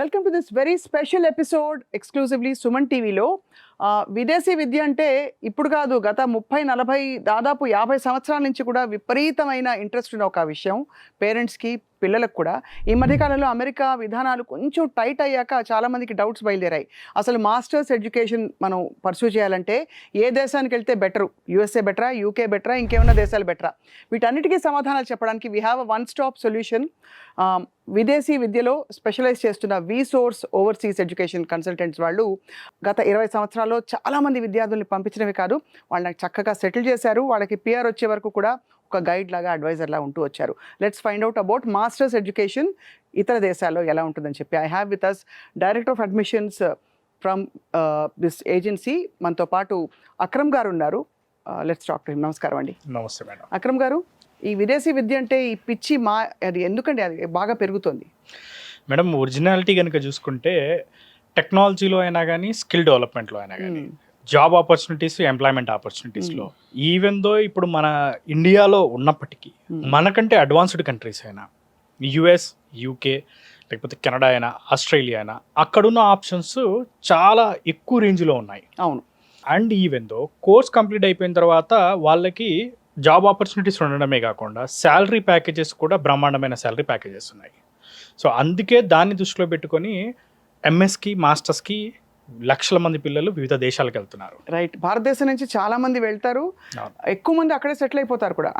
Welcome to this very special episode exclusively Suman టీవీలో. విదేశీ విద్య అంటే ఇప్పుడు కాదు, గత 30-40 దాదాపు 50 సంవత్సరాల నుంచి కూడా విపరీతమైన ఇంట్రెస్ట్ ఉన్న ఒక విషయం పేరెంట్స్కి, పిల్లలకు కూడా. ఈ మధ్యకాలంలో అమెరికా విధానాలు కొంచెం టైట్ అయ్యాక చాలామందికి డౌట్స్ బయలుదేరాయి. అసలు మాస్టర్స్ ఎడ్యుకేషన్ మనం పర్సూ చేయాలంటే ఏ దేశానికి వెళ్తే బెటరు? యూఎస్ఏ బెటరా, యూకే బెటరా, ఇంకేమైనా దేశాలు బెటరా? వీటన్నిటికీ సమాధానాలు చెప్పడానికి we have a one stop solution. విదేశీ విద్యలో స్పెషలైజ్ చేస్తున్న విసోర్స్ ఓవర్సీస్ ఎడ్యుకేషన్ కన్సల్టెంట్స్ వాళ్ళు గత 20 సంవత్సరాల్లో చాలామంది విద్యార్థుల్ని పంపించడమే కాదు, వాళ్ళని చక్కగా సెటిల్ చేశారు. వాళ్ళకి పిఆర్ వచ్చే వరకు కూడా ఒక గైడ్ లాగా, అడ్వైజర్ లాగా ఉంటూ వచ్చారు. Let's find out about masters education ఇతర దేశాల్లో ఎలా ఉంటుందని చెప్పి. I have with us director of admissions from this agency. మనతో పాటు అక్రమ్ గారు ఉన్నారు. Let's talk to him. నమస్కారం అండి. నమస్తే మేడం. అక్రమ్ గారు, ఈ విదేశీ విద్య అంటే ఈ పిచ్చి అది ఎందుకండి అది బాగా పెరుగుతుంది? మేడం, ఒరిజినాలిటీ కనుక చూసుకుంటే టెక్నాలజీలో అయినా కానీ, స్కిల్ డెవలప్మెంట్లో అయినా కానీ, జాబ్ ఆపర్చునిటీస్, ఎంప్లాయ్మెంట్ ఆపర్చునిటీస్లో, ఈవెన్ దో ఇప్పుడు మన ఇండియాలో ఉన్నప్పటికీ మనకంటే అడ్వాన్స్డ్ కంట్రీస్ అయినా యుఎస్, యూకే, లేకపోతే కెనడా అయినా, ఆస్ట్రేలియా అయినా, అక్కడున్న ఆప్షన్స్ చాలా ఎక్కువ రేంజ్లో ఉన్నాయి. అవును. And even though course complete అయిపోయిన తర్వాత వాళ్ళకి జాబ్ ఆపర్చునిటీస్ ఉండడమే కాకుండా శాలరీ ప్యాకేజెస్ కూడా బ్రహ్మాండమైన శాలరీ ప్యాకేజెస్ ఉన్నాయి. సో అందుకే దాన్ని దృష్టిలో పెట్టుకొని ఎంఎస్కి, మాస్టర్స్కి లక్షల మంది పిల్లలు వివిధ దేశాలకు వెళ్తున్నారు. రైట్. భారతదేశం నుంచి చాలా మంది వెళ్తారు, ఎక్కువ మంది అక్కడే సెటిల్ అయిపోతారు కూడా.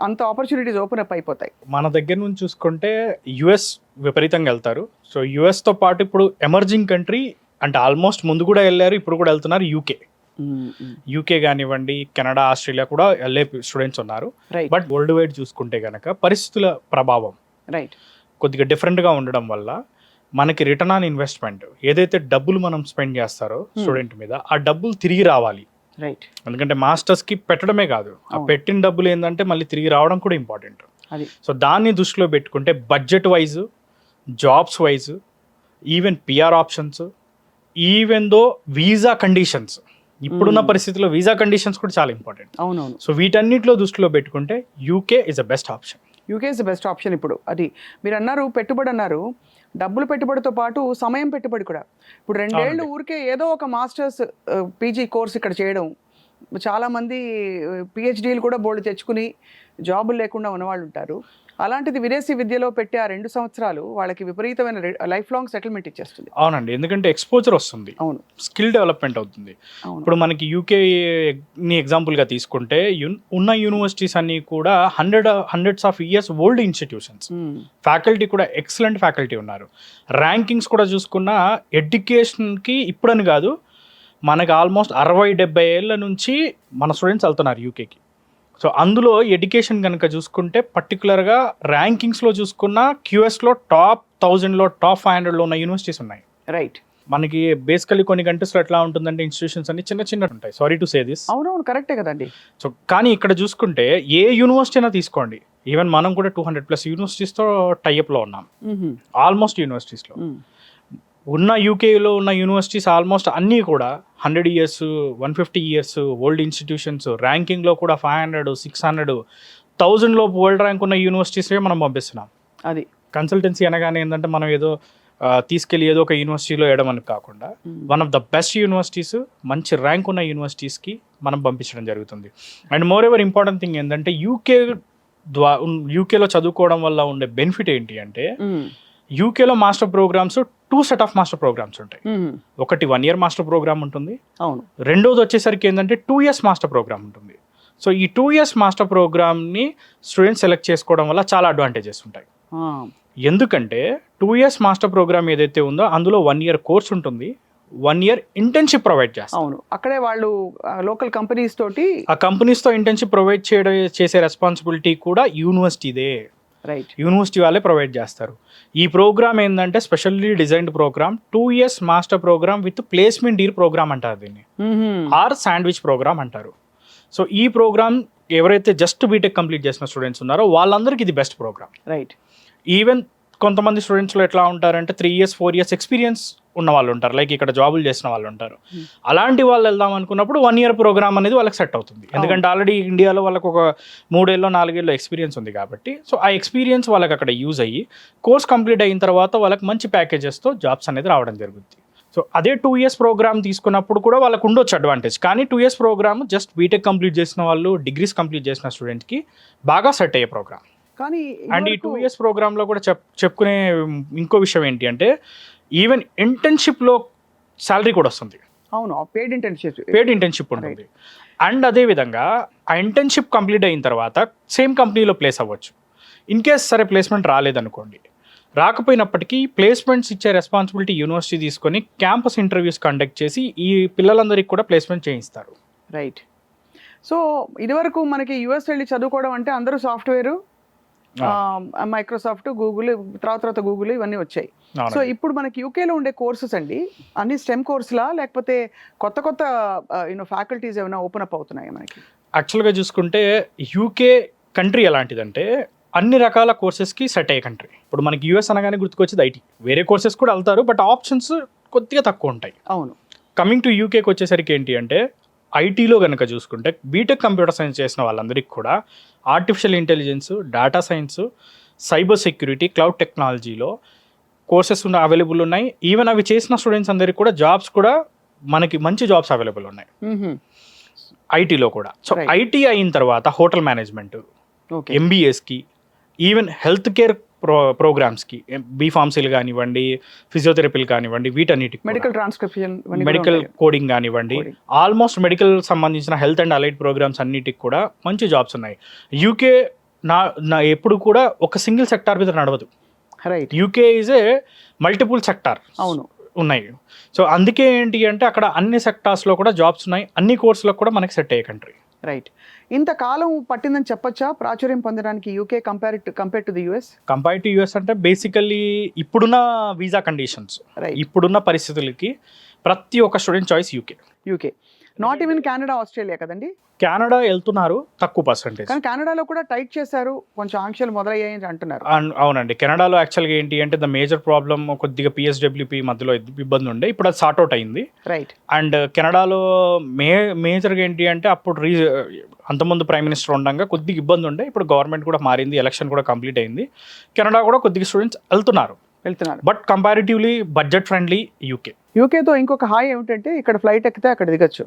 అంత ఆపర్చునిటీస్ ఓపెన్ అప్ అయిపోతాయి. మన దగ్గర నుంచి చూసుకుంటే యుఎస్ విపరీతంగా వెళ్తారు. సో యుఎస్తో పాటు ఇప్పుడు ఎమర్జింగ్ కంట్రీ అంటే ఆల్మోస్ట్ ముందు కూడా వెళ్ళారు, ఇప్పుడు కూడా వెళ్తున్నారు యూకే కానివ్వండి, కెనడా, ఆస్ట్రేలియా కూడా వెళ్ళే స్టూడెంట్స్ ఉన్నారు. బట్ వరల్డ్ వైడ్ చూసుకుంటే కనుక పరిస్థితుల ప్రభావం కొద్దిగా డిఫరెంట్గా ఉండడం వల్ల మనకి రిటర్న్ ఆన్ ఇన్వెస్ట్మెంట్, ఏదైతే డబ్బులు మనం స్పెండ్ చేస్తారో స్టూడెంట్ మీద, ఆ డబ్బులు తిరిగి రావాలి. రైట్. ఎందుకంటే మాస్టర్స్కి పెట్టడమే కాదు, ఆ పెట్టిన డబ్బులు ఏంటంటే మళ్ళీ తిరిగి రావడం కూడా ఇంపార్టెంట్. సో దాన్ని దృష్టిలో పెట్టుకుంటే budget wise, jobs wise, even PR options, even though visa conditions, ఇప్పుడున్న పరిస్థితుల్లో వీసా కండిషన్స్ కూడా చాలా ఇంపార్టెంట్. అవునవును. సో వీటన్నిటిలో దృష్టిలో పెట్టుకుంటే UK is the best option. UK is the best option. ఇప్పుడు అది మీరు అన్నారు, పెట్టుబడి అన్నారు. డబ్బులు పెట్టుబడితో పాటు సమయం పెట్టుబడి కూడా. ఇప్పుడు 2 ఏళ్ళు ఊరికే ఏదో ఒక మాస్టర్స్ పీజీ కోర్స్ ఇక్కడ చేయడం, చాలామంది పిహెచ్డీలు కూడా బోర్డు తెచ్చుకుని జాబులు లేకుండా ఉన్నవాళ్ళు ఉంటారు. అలాంటిది విదేశీ విద్యలో పెట్టే ఆ 2 సంవత్సరాలు వాళ్ళకి విపరీతమైన లైఫ్ లాంగ్ సెటిల్మెంట్ ఇచ్చేస్తుంది. అవునండి, ఎందుకంటే ఎక్స్పోజర్ వస్తుంది. అవును. స్కిల్ డెవలప్మెంట్ అవుతుంది. ఇప్పుడు మనకి యూకేని ఎగ్జాంపుల్గా తీసుకుంటే ఉన్న యూనివర్సిటీస్ అన్నీ కూడా hundreds of years old institutions. Faculty కూడా ఎక్సలెంట్ ఫ్యాకల్టీ ఉన్నారు. ర్యాంకింగ్స్ కూడా చూసుకున్న ఎడ్యుకేషన్కి ఇప్పుడని కాదు, మనకి ఆల్మోస్ట్ 60-70 ఏళ్ళ నుంచి మన స్టూడెంట్స్ వెళ్తున్నారు యూకేకి. సో అందులో ఎడ్యుకేషన్ కనుక చూసుకుంటే పర్టికులర్గా ర్యాంకింగ్స్లో చూసుకున్న క్యూఎస్లో టాప్ 1000లో, టాప్ 500లో ఉన్న యూనివర్సిటీస్ ఉన్నాయి. రైట్. మనకి బేసికలీ కొన్ని కంట్రీస్లో ఎట్లా ఉంటుందంటే ఇన్స్టిట్యూషన్స్ అన్ని చిన్న ఉంటాయి. Sorry to say this. అవునవును, కరెక్టే కదండి. సో కానీ ఇక్కడ చూసుకుంటే ఏ యూనివర్సిటీ అయినా తీసుకోండి, ఈవెన్ మనం కూడా 200+ యూనివర్సిటీస్తో టైఅప్లో ఉన్నాం. ఆల్మోస్ట్ యూనివర్సిటీస్లో ఉన్న యూకేలో ఉన్న యూనివర్సిటీస్ ఆల్మోస్ట్ అన్నీ కూడా 100 years, 150 years ఓల్డ్ ఇన్స్టిట్యూషన్స్. ర్యాంకింగ్లో కూడా 500, 600, 1000లో వరల్డ్ ర్యాంక్ ఉన్న యూనివర్సిటీసే మనం పంపిస్తున్నాం. అది కన్సల్టెన్సీ అనగానే ఏంటంటే మనం ఏదో తీసుకెళ్ళి ఏదో ఒక యూనివర్సిటీలో వేయడం కాకుండా one of the best universities, మంచి ర్యాంక్ ఉన్న యూనివర్సిటీస్కి మనం పంపించడం జరుగుతుంది. And moreover important thing ఏంటంటే యూకేలో చదువుకోవడం వల్ల ఉండే బెనిఫిట్ ఏంటి అంటే, యూకేలో master programmes 2 set of master programmes ఉంటాయి. ఒకటి 1 year మాస్టర్ ప్రోగ్రామ్ ఉంటుంది. అవును. రెండోది వచ్చేసరికి ఏంటంటే 2 years మాస్టర్ ప్రోగ్రామ్ ఉంటుంది. సో ఈ 2 years మాస్టర్ ప్రోగ్రామ్ని స్టూడెంట్స్ సెలెక్ట్ చేసుకోవడం వల్ల చాలా అడ్వాంటేజెస్ ఉంటాయి. ఎందుకంటే 2 years మాస్టర్ ప్రోగ్రామ్ ఏదైతే ఉందో అందులో 1 year కోర్స్ ఉంటుంది, 1 year ఇంటర్న్షిప్ ప్రొవైడ్ చేస్తారు. అవును. అక్కడే వాళ్ళు లోకల్ కంపెనీస్ తోటి, ఆ కంపెనీస్తో ఇంటర్న్షిప్ ప్రొవైడ్ చేసే రెస్పాన్సిబిలిటీ కూడా యూనివర్సిటీదే. రైట్. యూనివర్సిటీ వాళ్ళే ప్రొవైడ్ చేస్తారు. ఈ ప్రోగ్రామ్ ఏంటంటే specially designed programme, 2 years master programme with placement deal programme అంటారు దీన్ని, ఆర్ శాండ్విచ్ ప్రోగ్రామ్ అంటారు. సో ఈ ప్రోగ్రామ్ ఎవరైతే జస్ట్ బీటెక్ కంప్లీట్ చేసిన స్టూడెంట్స్ ఉన్నారో వాళ్ళందరికీ ఇది బెస్ట్ ప్రోగ్రామ్. రైట్. ఈవెన్ కొంతమంది స్టూడెంట్స్లో ఎట్లా ఉంటారంటే 3 years 4 years ఎక్స్పీరియన్స్ ఉన్న వాళ్ళు ఉంటారు, లైక్ ఇక్కడ జాబులు చేసిన వాళ్ళు ఉంటారు. అలాంటి వాళ్ళు వెళ్దాం అనుకున్నప్పుడు 1 year ప్రోగ్రామ్ అనేది వాళ్ళకి సెట్ అవుతుంది, ఎందుకంటే ఆల్రెడీ ఇండియాలో వాళ్ళకి ఒక 3 ఏళ్ళు 4 ఏళ్ళు ఎక్స్పీరియన్స్ ఉంది కాబట్టి. సో ఆ ఎక్స్పీరియన్స్ వాళ్ళకి అక్కడ యూజ్ అయ్యి కోర్స్ కంప్లీట్ అయిన తర్వాత వాళ్ళకి మంచి ప్యాకేజెస్తో జాబ్స్ అనేది రావడం జరుగుతుంది. సో అదే 2 years ప్రోగ్రామ్ తీసుకున్నప్పుడు కూడా వాళ్ళకు ఉండొచ్చు అడ్వాంటేజ్, కానీ 2 years programme just BTech complete చేసిన వాళ్ళు, డిగ్రీస్ కంప్లీట్ చేసిన స్టూడెంట్కి బాగా సెట్ అయ్యే ప్రోగ్రామ్. కానీ అండ్ ఈ 2 years ప్రోగ్రాంలో కూడా చెప్పుకునే ఇంకో విషయం ఏంటి అంటే ఈవెన్ ఇంటర్న్షిప్లో శాలరీ కూడా వస్తుంది. అవును, పెయిడ్ ఇంటర్న్షిప్ ఉంటుంది. అండ్ అదేవిధంగా ఆ ఇంటర్న్షిప్ కంప్లీట్ అయిన తర్వాత సేమ్ కంపెనీలో ప్లేస్ అవ్వచ్చు. ఇన్ కేస్ సరే ప్లేస్మెంట్ రాలేదనుకోండి, రాకపోయినప్పటికీ ప్లేస్మెంట్స్ ఇచ్చే రెస్పాన్సిబిలిటీ యూనివర్సిటీ తీసుకొని క్యాంపస్ ఇంటర్వ్యూస్ కండక్ట్ చేసి ఈ పిల్లలందరికీ కూడా ప్లేస్మెంట్ చేయిస్తారు. రైట్. సో ఇదివరకు మనకి యుఎస్ వెళ్ళి చదువుకోవడం అంటే అందరూ సాఫ్ట్వేర్, మైక్రోసాఫ్ట్, గూగుల్, తర్వాత గూగుల్ ఇవన్నీ వచ్చాయి. సో ఇప్పుడు మనకి యూకేలో ఉండే కోర్సెస్ అండి అన్ని స్టెమ్ కోర్సులా, లేకపోతే కొత్త ఫ్యాకల్టీస్ ఏమైనా ఓపెన్ అప్ అవుతున్నాయి మనకి? యాక్చువల్గా చూసుకుంటే యూకే కంట్రీ ఎలాంటిదంటే అన్ని రకాల కోర్సెస్కి సెట్ అయ్యే కంట్రీ. ఇప్పుడు మనకి యూఎస్ అనగానే గుర్తుకొచ్చేది ఐటీ, వేరే కోర్సెస్ కూడా వెళ్తారు బట్ ఆప్షన్స్ కొద్దిగా తక్కువ ఉంటాయి. అవును. కమింగ్ టు యూకేకి వచ్చేసరికి ఏంటి అంటే ఐటీలో కనుక చూసుకుంటే బీటెక్ కంప్యూటర్ సైన్స్ చేసిన వాళ్ళందరికీ కూడా artificial intelligence, data science, cyber security, cloud టెక్నాలజీలో కోర్సెస్ అవైలబుల్ ఉన్నాయి. ఈవెన్ అవి చేసిన స్టూడెంట్స్ అందరికీ కూడా జాబ్స్ కూడా మనకి మంచి జాబ్స్ అవైలబుల్ ఉన్నాయి ఐటీలో కూడా. సో ఐటీ అయిన తర్వాత హోటల్ మేనేజ్మెంట్, ఎంబీఏస్కి, ఈవెన్ హెల్త్ కేర్ ప్రోగ్రామ్స్కి, బీఫార్మసీలు కానివ్వండి, ఫిజియోథెరపీలు కానివ్వండి, వీటన్నిటికి మెడికల్ ట్రాన్స్క్రిప్షన్, మెడికల్ కోడింగ్ కానివ్వండి, ఆల్మోస్ట్ మెడికల్ సంబంధించిన హెల్త్ అండ్ అలైడ్ ప్రోగ్రామ్స్ అన్నిటికి కూడా మంచి జాబ్స్ ఉన్నాయి. యూకే నా ఎప్పుడు కూడా ఒక సింగిల్ సెక్టార్ మీద నడవదు. Right. UK is A multiple sector. అవును, ఉన్నాయి. సో అందుకే ఏంటి అంటే అక్కడ అన్ని సెక్టార్స్లో కూడా జాబ్స్ ఉన్నాయి, అన్ని కోర్సులకు కూడా మనకి సెట్ అయ్యే కంట్రీ. రైట్. ఇంతకాలం పట్టిందని చెప్పొచ్చా ప్రాచుర్యం పొందడానికి UK compare to the US? Compare to US అంటే బేసికల్లీ ఇప్పుడున్న వీసా కండిషన్స్, ఇప్పుడున్న పరిస్థితులకి ప్రతి ఒక్క student choice UK. Not even Canada, Australia కదండి? కెనడా వెళ్తున్నారు తక్కువ పర్సెంటేజ్, కానీ కెనడాలో కూడా టైట్ చేశారు, కొంచెం ఆంక్షలు మొదలయ్యాయని అంటున్నారు. అవునండి. కెనడాలో యాక్చువల్గా ఏంటి అంటే ద మేజర్ ప్రాబ్లమ్ కొద్దిగా పిఎస్డబ్ల్యూపీ మధ్యలో ఇబ్బంది ఉండే, ఇప్పుడు అది సార్ట్ అవుట్ అయింది. రైట్. అండ్ కెనడాలో మేజర్గా ఏంటి అంటే అప్పుడు అంతకుముందు ప్రైమ్ మినిస్టర్ ఉండగా కొద్దిగా ఇబ్బంది ఉండే, ఇప్పుడు గవర్నమెంట్ కూడా మారింది, ఎలక్షన్ కూడా కంప్లీట్ అయింది, కెనడా కూడా కొద్దిగా స్టూడెంట్స్ వెళ్తున్నారు. బట్ కంపారిటివ్లీ బడ్జెట్ ఫ్రెండ్లీ యూకేతో ఇంకొక హాయ్ ఏమిటంటే ఇక్కడ ఫ్లైట్ ఎక్కితే అక్కడ దిగచ్చు.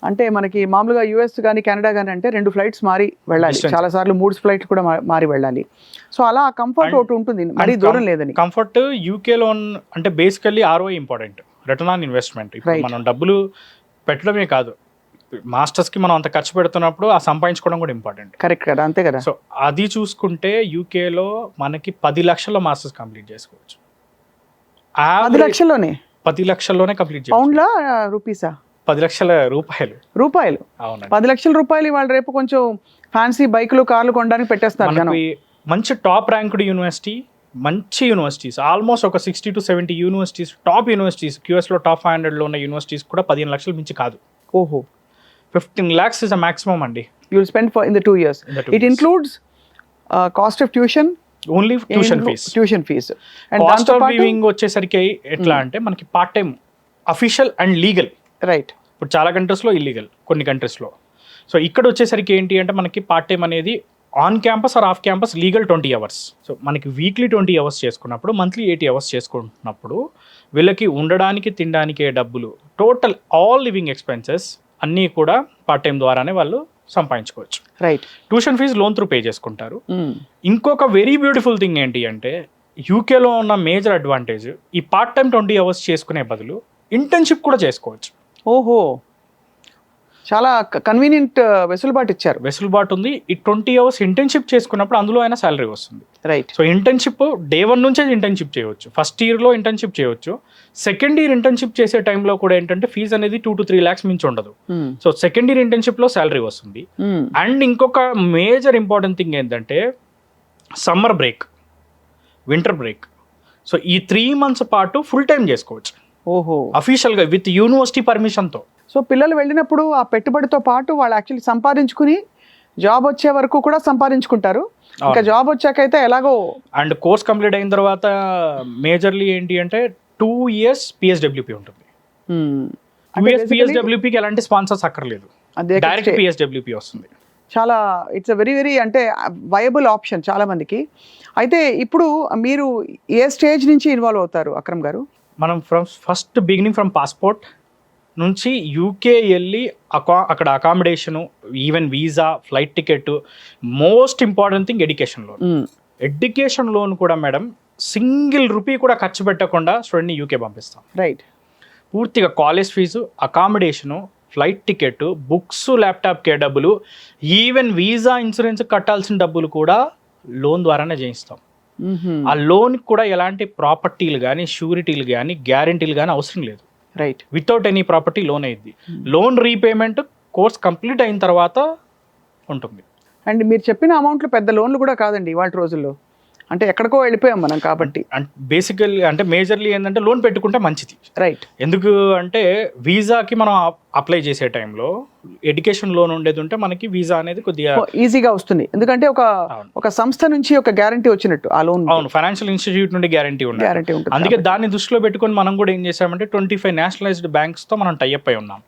అంటే మనకి మామూలుగా యుఎస్ కానీ కెనడా కానీ అంటే 2 ఫ్లైట్స్ మారి వెళ్ళాలి, చాలా సార్లు 3 ఫ్లైట్లు కూడా మారి వెళ్ళాలి. సో అలా కంఫర్ట్ ఒకటి ఉంటుంది, మరీ దూరం లేదని. కంఫర్ట్ యూకేలో అంటే basically ROI important, return on investment. మనం డబ్బులు పెట్టడమే కాదు, మాస్టర్స్కి మనం అంత ఖర్చు పెడుతున్నప్పుడు ఆ సంపాదించుకోవడం కూడా ఇంపార్టెంట్. కరెక్ట్ కదా, అంతే కదా. సో అది చూసుకుంటే యూకేలో మనకి 10 లక్షల్లో మాస్టర్స్ కంప్లీట్ చేసుకోవచ్చు. 10 లక్షల్లోనే? 10 లక్షల్లోనే కంప్లీట్ చేసుకోవచ్చు. పౌండ్లా రూపీసా? 10 లక్షల రూపాయలు. అవును, 10 లక్షల రూపాయలు ఇవాళ రేపు కొంచెం ఫ్యాన్సీ బైకులు, కార్లు కొనడానికి పెట్టేస్తారు. మంచి టాప్ ర్యాంక్డ్ యూనివర్సిటీ, మంచి యూనివర్సిటీస్, ఆల్మోస్ట్ ఒక 60 to 70 యూనివర్సిటీస్, టాప్ యూనివర్సిటీస్, క్యూఎస్లో టాప్ 500లో ఉన్న యూనివర్సిటీస్ కూడా 15 లక్షలు మించి కాదు. ఓహో. 15 lakhs is a maximum అండి. You will spend in the 2 years. It includes cost of tuition. Only tuition fees. And cost of living వచ్చేసరికి ఎట్లా అంటే మనకి part time, official and legal. Right. ఇప్పుడు చాలా కంట్రీస్లో ఇల్లీగల్, కొన్ని కంట్రీస్లో. సో ఇక్కడ వచ్చేసరికి ఏంటి అంటే మనకి పార్ట్ టైం అనేది on campus are off campus legal 20 hours. So మనకి వీక్లీ 20 hours చేసుకున్నప్పుడు, మంత్లీ 80 hours చేసుకుంటున్నప్పుడు వీళ్ళకి ఉండడానికి, తినడానికి డబ్బులు, టోటల్ ఆల్ లివింగ్ ఎక్స్పెన్సెస్ అన్నీ కూడా పార్ట్ టైం ద్వారానే వాళ్ళు సంపాదించుకోవచ్చు. Right. Tuition fees loan through pay చేసుకుంటారు. ఇంకొక వెరీ బ్యూటిఫుల్ థింగ్ ఏంటి అంటే యూకేలో ఉన్న మేజర్ అడ్వాంటేజ్, ఈ పార్ట్ టైం 20 hours చేసుకునే బదులు ఇంటర్న్షిప్ కూడా చేసుకోవచ్చు. ఓహో, చాలా కన్వీనియంట్ వెసులుబాటు ఉంది. ఈ 20 hours ఇంటర్న్షిప్ చేసుకున్నప్పుడు అందులో అయినా శాలరీ వస్తుంది. రైట్. సో ఇంటర్న్షిప్ డే 1 నుంచే ఇంటర్న్షిప్ చేయవచ్చు. ఫస్ట్ ఇయర్లో ఇంటర్న్షిప్ చేయవచ్చు. సెకండ్ ఇయర్ ఇంటర్న్షిప్ చేసే టైంలో కూడా ఏంటంటే ఫీజు అనేది 2 to 3 lakhs మించి ఉండదు. సో సెకండ్ ఇయర్ ఇంటర్న్షిప్లో శాలరీ వస్తుంది. అండ్ ఇంకొక మేజర్ ఇంపార్టెంట్ థింగ్ ఏంటంటే summer break, winter break. So ఈ 3 months పాటు ఫుల్ టైం చేసుకోవచ్చు. ఓహో, అఫీషియల్గా విత్ యూనివర్సిటీ పర్మిషన్తో. సో పిల్లలు వెళ్ళినప్పుడు ఆ పెట్టుబడితో పాటు వాళ్ళు యాక్చువల్లీ సంపాదించుకుని జాబ్ వచ్చే వరకు కూడా సంపాదించుకుంటారు, ఇంకా జాబ్ వచ్చాకైతే ఎలాగో. అండ్ కోర్స్ కంప్లీట్ అయిన తర్వాత మేజర్లీ ఏంటి అంటే 2 years PSWP ఉంటుంది. 2 years PSWPకి ఎలాంటి స్పాన్సర్స్ అక్కర్లేదు, డైరెక్ట్ PSWP వస్తుంది. చాలా ఇట్స్ వెరీ వెరీ అంటే వయబుల్ ఆప్షన్ చాలా మందికి. అయితే ఇప్పుడు మీరు ఏ స్టేజ్ నుంచి ఇన్వాల్వ్ అవుతారు అక్రమ్ గారు? మనం ఫస్ట్ బిగినింగ్ ఫ్రమ్ పాస్పోర్ట్ నుంచి యూకే వెళ్ళి అక్కడ accommodation, even visa, flight ticket, most important thing education loan. Education loan కూడా మేడం సింగిల్ రూపీ కూడా ఖర్చు పెట్టకుండా స్టూడెంట్ని యూకే పంపిస్తాం. రైట్. పూర్తిగా college fees, accommodation, flight ticket, books, ల్యాప్టాప్కే డబ్బులు, ఈవెన్ వీసా, ఇన్సూరెన్స్ కట్టాల్సిన డబ్బులు కూడా లోన్ ద్వారానే చేయిస్తాం. ఆ లోన్కి కూడా ఎలాంటి ప్రాపర్టీలు కానీ, షూరిటీలు కానీ, గ్యారంటీలు కానీ అవసరం లేదు. Right. Without any property loan అయ్యింది. లోన్ రీపేమెంట్ కోర్స్ కంప్లీట్ అయిన తర్వాత ఉంటుంది. అండ్ మీరు చెప్పిన అమౌంట్లు పెద్ద లోన్లు కూడా కాదండి ఇవాళ రోజుల్లో, అంటే ఎక్కడికో వెళ్ళిపోయాం మనం కాబట్టి. బేసికల్లీ అంటే మేజర్లీ ఏంటంటే లోన్ పెట్టుకుంటే మంచిది. రైట్. ఎందుకు అంటే వీసాకి మనం అప్లై చేసే టైంలో ఎడ్యుకేషన్ లోన్ ఉండేది ఉంటే మనకి వీసా అనేది కొద్దిగా ఈజీగా వస్తుంది, ఎందుకంటే ఒక సంస్థ నుంచి ఒక గ్యారంటీ వచ్చినట్టు ఆ లోన్. అవును, ఫైనాన్షియల్ ఇన్స్టిట్యూట్ నుండి గ్యారంటీ ఉంటుంది. అందుకే దాన్ని దృష్టిలో పెట్టుకొని మనం కూడా ఏం చేసామంటే 25 నేషనలైజ్డ్ బ్యాంక్స్ తో మనం టైఅప్ అయి ఉన్నాం.